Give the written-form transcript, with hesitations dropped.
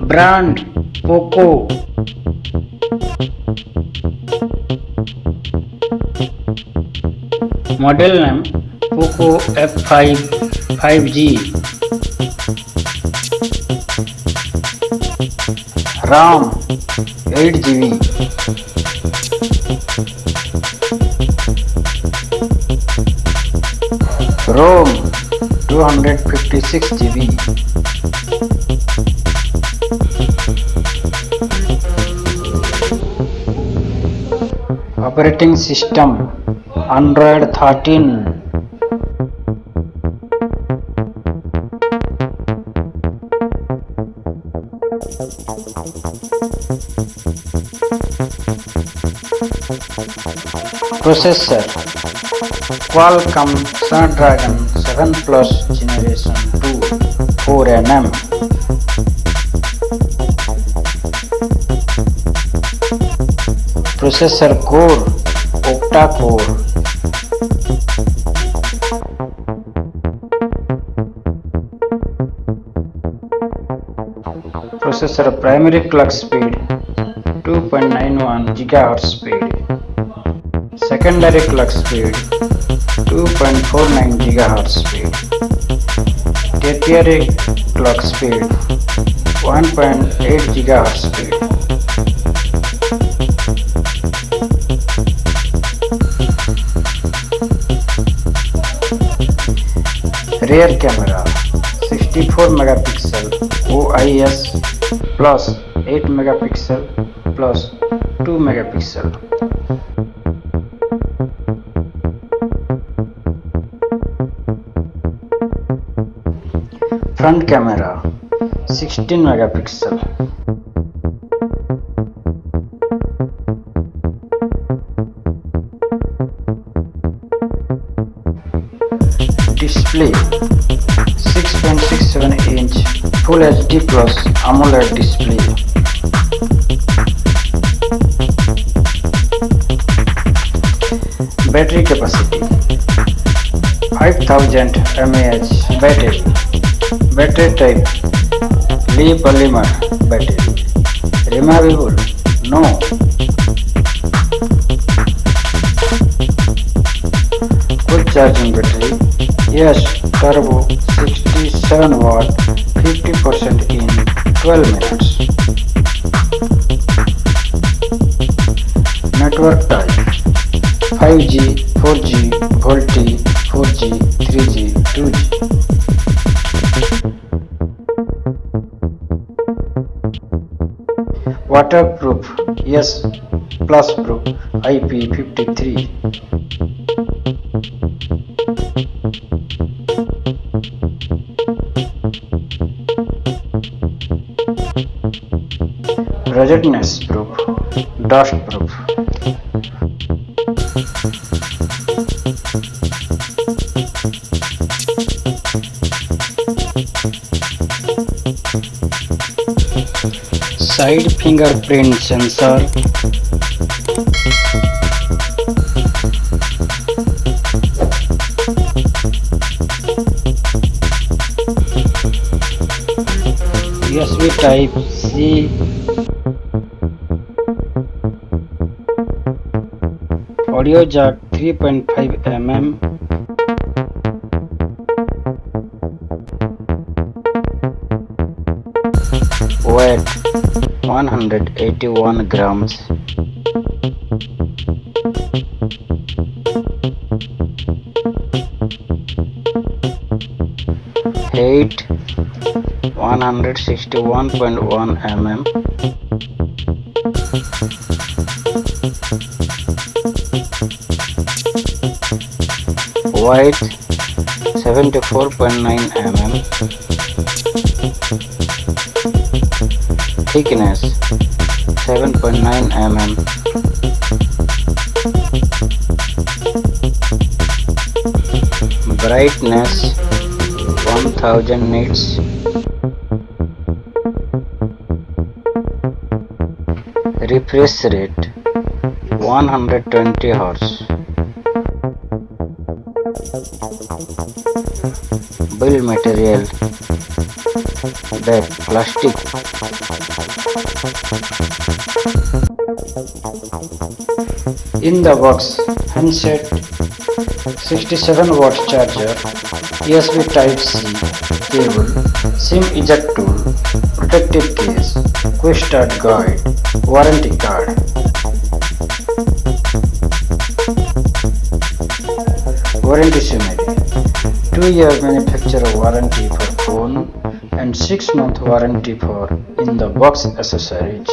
Brand POCO. Model name POCO F5 5G. RAM 8 GB. ROM 256 GB. Operating system Android 13. Processor Qualcomm Snowstorm 7 Plus Generation 2 4nm. Processor core octa-core. Processor primary clock speed 2.91 GHz speed. Secondary clock speed 2.49 GHz speed. Tertiary clock speed 1.8 GHz speed. Rear camera 64 megapixel OIS plus 8 megapixel plus 2 megapixel. Front camera 16 megapixel. Display 6.67 inch Full HD Plus AMOLED display. Battery capacity 5000 mAh battery. Battery type polymer battery. Removable? No. Quick charging battery? Yes. Turbo 67 watt 50% in 12 minutes. Network type 5G, 4G, VoLTE, 4G, 3G, 2G. Waterproof? Yes. Plus proof IP53. Ruggedness proof, dust proof. Side fingerprint sensor. USB type C. Audio jack 3.5 mm. Weight 181 grams. Height 161.1 mm. Weight 74.9 mm. Thickness 7.9 mm. Brightness 1000 nits. Refresh rate 120 Hz. Build material, bag plastic, in the box handset, 67 watt charger, USB Type C cable, SIM eject tool, protective case, quick start guide, warranty card. Warranty summary: 2-year manufacturer warranty for phone and 6-month warranty for in the box accessories.